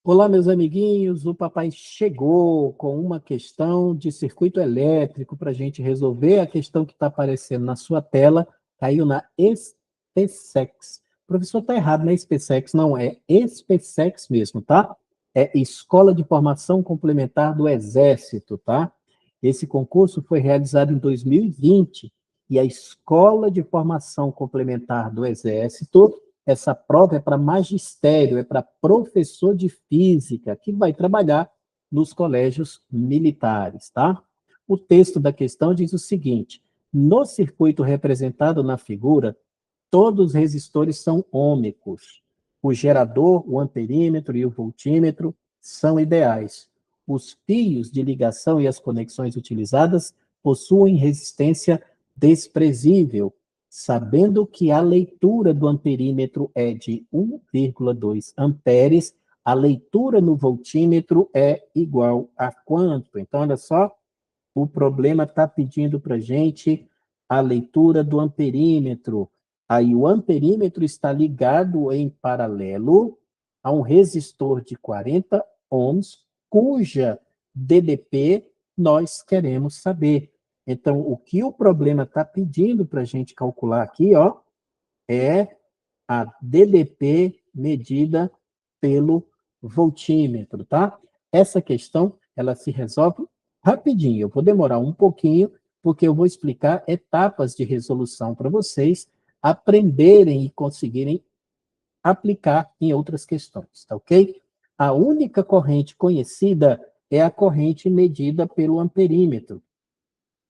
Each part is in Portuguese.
Olá, meus amiguinhos. O papai chegou com uma questão de circuito elétrico para a gente resolver a questão que está aparecendo na sua tela. Caiu na SpaceX. O professor está errado, não é SpaceX, não, é SpaceX mesmo, tá? É Escola de Formação Complementar do Exército, tá? Esse concurso foi realizado em 2020 e a Escola de Formação Complementar do Exército, essa prova é para magistério, é para professor de física, que vai trabalhar nos colégios militares, tá? O texto da questão diz o seguinte: no circuito representado na figura, todos os resistores são ômicos. O gerador, o amperímetro e o voltímetro são ideais. Os fios de ligação e as conexões utilizadas possuem resistência desprezível, sabendo que a leitura do amperímetro é de 1,2 amperes, a leitura no voltímetro é igual a quanto? Então, olha só, o problema está pedindo para a gente a leitura do amperímetro. Aí o amperímetro está ligado em paralelo a um resistor de 40 ohms, cuja DDP nós queremos saber. Então, o que o problema está pedindo para a gente calcular aqui, ó, é a DDP medida pelo voltímetro, tá? Essa questão, ela se resolve rapidinho. Eu vou demorar um pouquinho, porque eu vou explicar etapas de resolução para vocês aprenderem e conseguirem aplicar em outras questões, tá ok? A única corrente conhecida é a corrente medida pelo amperímetro.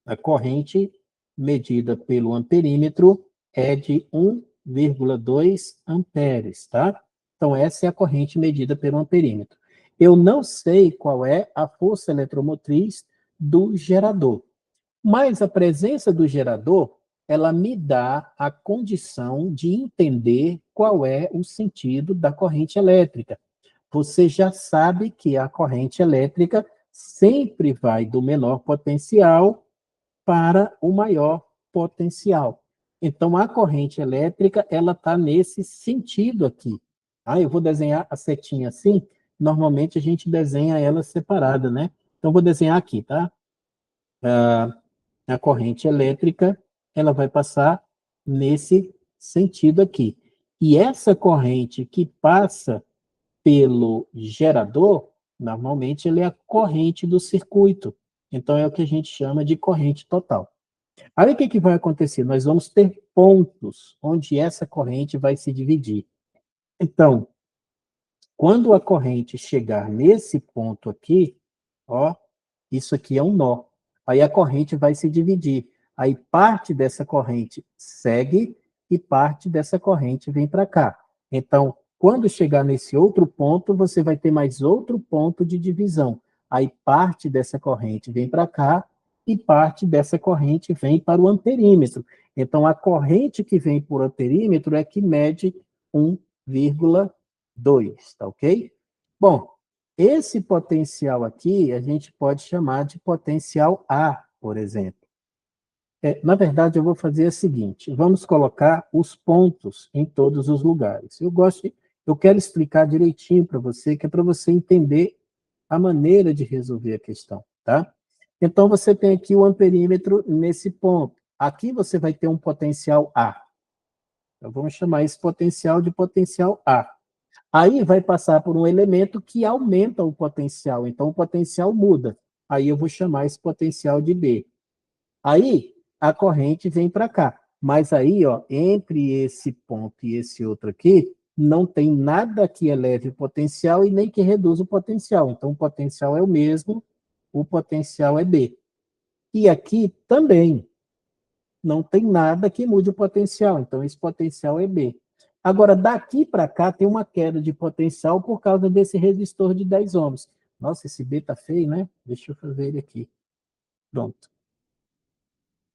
A corrente medida pelo amperímetro é de 1,2 amperes, tá? Então, essa é a corrente medida pelo amperímetro. Eu não sei qual é a força eletromotriz do gerador, mas a presença do gerador, ela me dá a condição de entender qual é o sentido da corrente elétrica. Você já sabe que a corrente elétrica sempre vai do menor potencial para o maior potencial. Então, a corrente elétrica, ela está nesse sentido aqui. Ah, eu vou desenhar a setinha assim, normalmente a gente desenha ela separada, né? Então, vou desenhar aqui, tá? A corrente elétrica, ela vai passar nesse sentido aqui. E essa corrente que passa pelo gerador, normalmente ele é a corrente do circuito. Então, é o que a gente chama de corrente total. Aí o que, que vai acontecer? Nós vamos ter pontos onde essa corrente vai se dividir. Então, quando a corrente chegar nesse ponto aqui, ó, isso aqui é um nó. Aí a corrente vai se dividir. Aí parte dessa corrente segue e parte dessa corrente vem para cá. Então, quando chegar nesse outro ponto, você vai ter mais outro ponto de divisão. Aí parte dessa corrente vem para cá e parte dessa corrente vem para o amperímetro. Então, a corrente que vem por amperímetro é que mede 1,2, tá ok? Bom, esse potencial aqui, a gente pode chamar de potencial A, por exemplo. Na verdade, eu vou fazer o seguinte, vamos colocar os pontos em todos os lugares. Eu quero explicar direitinho para você, que é para você entender a maneira de resolver a questão, tá? Então, você tem aqui o amperímetro nesse ponto. Aqui você vai ter um potencial A. Então, vamos chamar esse potencial de potencial A. Aí vai passar por um elemento que aumenta o potencial, então o potencial muda. Aí eu vou chamar esse potencial de B. Aí a corrente vem para cá. Mas aí, ó, entre esse ponto e esse outro aqui, não tem nada que eleve o potencial e nem que reduza o potencial. Então o potencial é o mesmo, o potencial é B. E aqui também não tem nada que mude o potencial, então esse potencial é B. Agora, daqui para cá tem uma queda de potencial por causa desse resistor de 10 ohms. Nossa, esse B tá feio, né? Deixa eu fazer ele aqui. Pronto.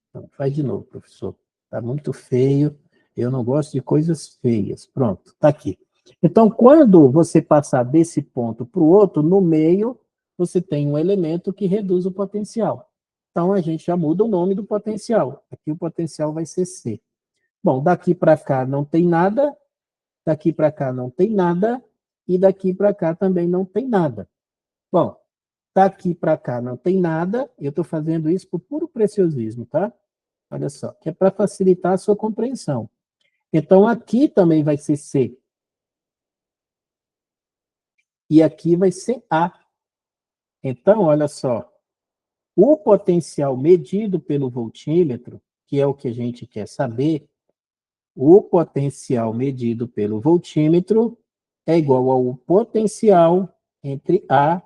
Então, faz de novo, professor. Tá muito feio. Eu não gosto de coisas feias. Pronto, tá aqui. Então, quando você passar desse ponto para o outro, no meio, você tem um elemento que reduz o potencial. Então, a gente já muda o nome do potencial. Aqui o potencial vai ser C. Bom, daqui para cá não tem nada, daqui para cá não tem nada, e daqui para cá também não tem nada. Bom, daqui para cá não tem nada, eu estou fazendo isso por puro preciosismo, tá? Olha só, que é para facilitar a sua compreensão. Então, aqui também vai ser C. E aqui vai ser A. Então, olha só, o potencial medido pelo voltímetro, que é o que a gente quer saber, o potencial medido pelo voltímetro é igual ao potencial entre A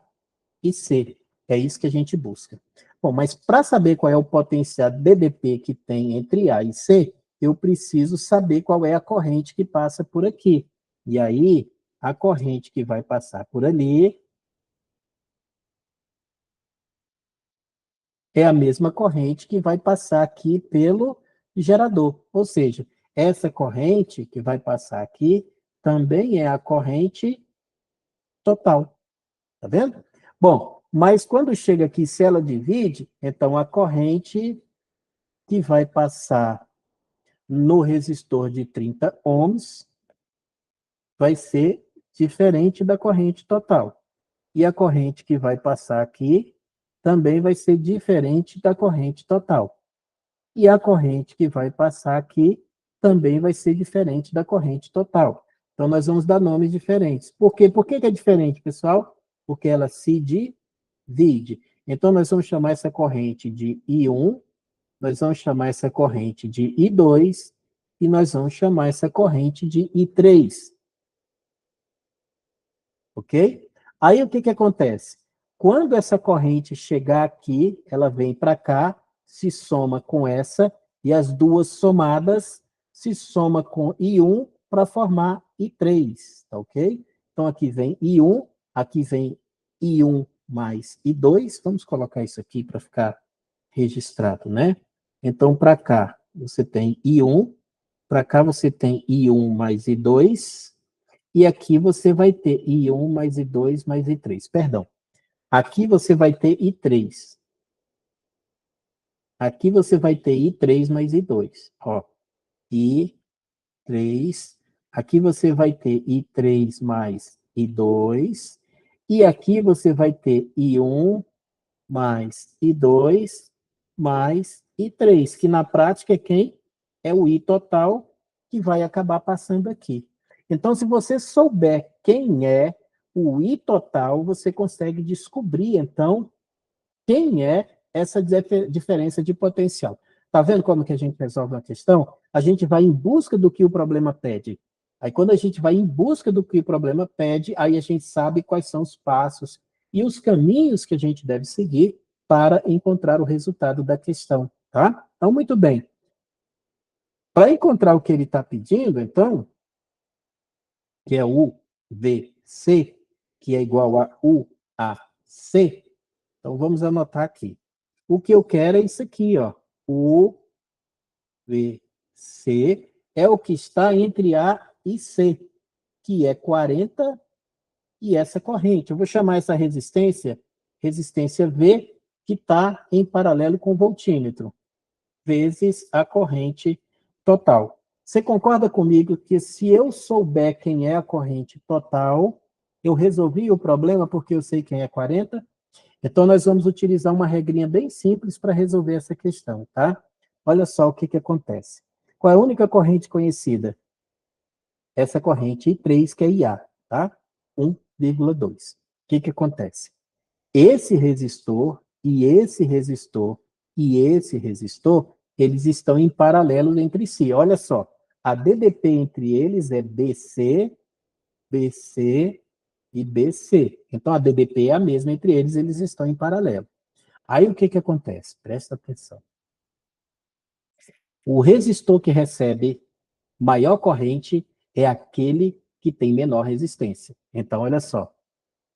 e C. É isso que a gente busca. Bom, mas para saber qual é o potencial DDP que tem entre A e C, eu preciso saber qual é a corrente que passa por aqui. E aí, a corrente que vai passar por ali é a mesma corrente que vai passar aqui pelo gerador. Ou seja, essa corrente que vai passar aqui também é a corrente total. Tá vendo? Bom, mas quando chega aqui, se ela divide, então a corrente que vai passar no resistor de 30 ohms vai ser diferente da corrente total. E a corrente que vai passar aqui também vai ser diferente da corrente total. E a corrente que vai passar aqui também vai ser diferente da corrente total. Então, nós vamos dar nomes diferentes. Por quê? Por que é diferente, pessoal? Porque ela se divide. Então, nós vamos chamar essa corrente de I1, nós vamos chamar essa corrente de I2 e nós vamos chamar essa corrente de I3. Ok? Aí, o que acontece? Quando essa corrente chegar aqui, ela vem para cá, se soma com essa, e as duas somadas se soma com I1 para formar I3, tá ok? Então, aqui vem I1, aqui vem I1 mais I2, vamos colocar isso aqui para ficar registrado, né? Então, para cá, você tem I1, para cá você tem I1 mais I2, e aqui você vai ter I1 mais I2 mais I3, perdão. Aqui você vai ter I3. Aqui você vai ter I3 mais I2. Ó, I3. Aqui você vai ter I3 mais I2. E aqui você vai ter I1 mais I2 mais I3, que na prática é quem? É o I total que vai acabar passando aqui. Então, se você souber quem é o I total, você consegue descobrir, então, quem é essa diferença de potencial. Está vendo como que a gente resolve uma questão? A gente vai em busca do que o problema pede. Aí, quando a gente vai em busca do que o problema pede, aí a gente sabe quais são os passos e os caminhos que a gente deve seguir para encontrar o resultado da questão, tá? Então, muito bem. Para encontrar o que ele está pedindo, então, que é o VC, que é igual a UAC, então vamos anotar aqui. O que eu quero é isso aqui, ó. O VC é o que está entre A e C, que é 40 e essa corrente. Eu vou chamar essa resistência V, que está em paralelo com o voltímetro, vezes a corrente total. Você concorda comigo que se eu souber quem é a corrente total, eu resolvi o problema porque eu sei quem é 40? Então, nós vamos utilizar uma regrinha bem simples para resolver essa questão, tá? Olha só o que acontece. Qual é a única corrente conhecida? Essa corrente I3, que é IA, tá? 1,2. O que acontece? Esse resistor e esse resistor e esse resistor, eles estão em paralelo entre si. Olha só, a DDP entre eles é BC, BC e BC. Então, a DDP é a mesma entre eles, eles estão em paralelo. Aí, o que acontece? Presta atenção. O resistor que recebe maior corrente é aquele que tem menor resistência. Então, olha só.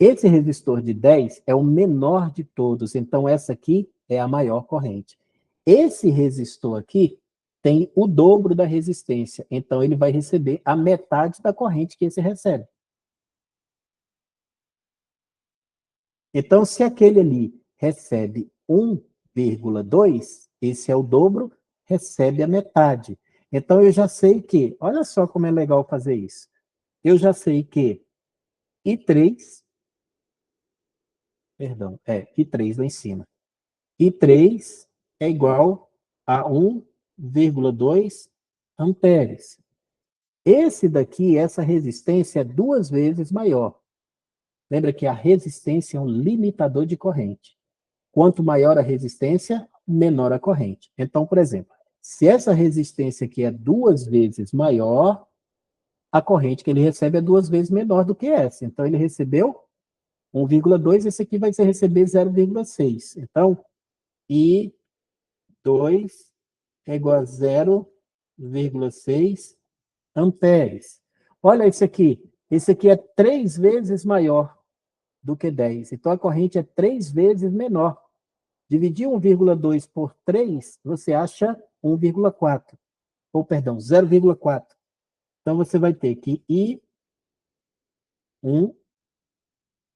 Esse resistor de 10 é o menor de todos, então essa aqui é a maior corrente. Esse resistor aqui tem o dobro da resistência, então ele vai receber a metade da corrente que esse recebe. Então, se aquele ali recebe 1,2, esse é o dobro, recebe a metade. Então, eu já sei que, olha só como é legal fazer isso. Eu já sei que I3, perdão, I3 lá em cima. I3 é igual a 1,2 amperes. Esse daqui, essa resistência é 2 vezes maior. Lembra que a resistência é um limitador de corrente. Quanto maior a resistência, menor a corrente. Então, por exemplo, se essa resistência aqui é 2 vezes maior, a corrente que ele recebe é 2 vezes menor do que essa. Então, ele recebeu 1,2, esse aqui vai receber 0,6. Então, I2 é igual a 0,6 amperes. Olha esse aqui. Esse aqui é 3 vezes maior do que 10. Então, a corrente é 3 vezes menor. Dividir 1,2 por 3, você acha 1,4. Ou, perdão, 0,4. Então, você vai ter que I1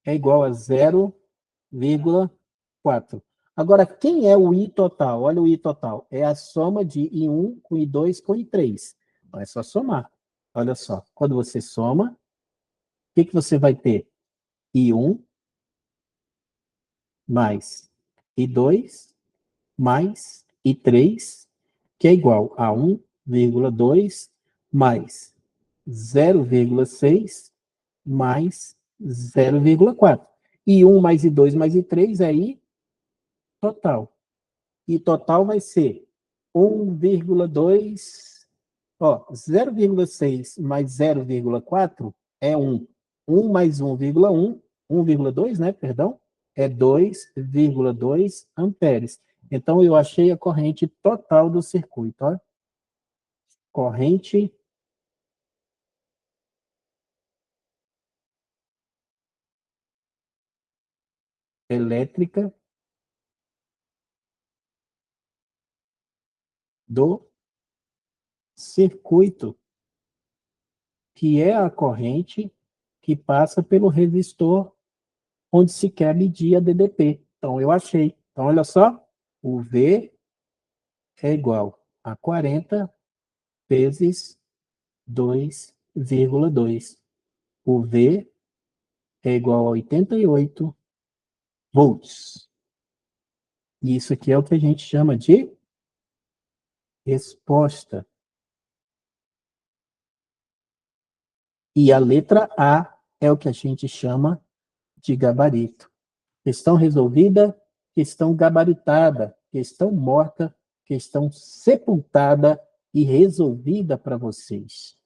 é igual a 0,4. Agora, quem é o I total? Olha o I total. É a soma de I1 com I2 com I3. Então, é só somar. Olha só. Quando você soma, o que você vai ter? I1 mais I2 mais I3, que é igual a 1,2 mais 0,6 mais 0,4. I1 mais I2 mais I3 é I total. I total vai ser 1,2, ó, 0,6 mais 0,4 é 1. 1 mais 1,1, 1,2, né, perdão, é 2,2 amperes. Então, eu achei a corrente total do circuito, ó. Corrente elétrica do circuito, que é a corrente que passa pelo resistor onde se quer medir a DDP. Então, eu achei. Então, olha só, o V é igual a 40 vezes 2,2. O V é igual a 88 volts. E isso aqui é o que a gente chama de resposta. E a letra A é o que a gente chama de gabarito. Questão resolvida, questão gabaritada, questão morta, questão sepultada e resolvida para vocês.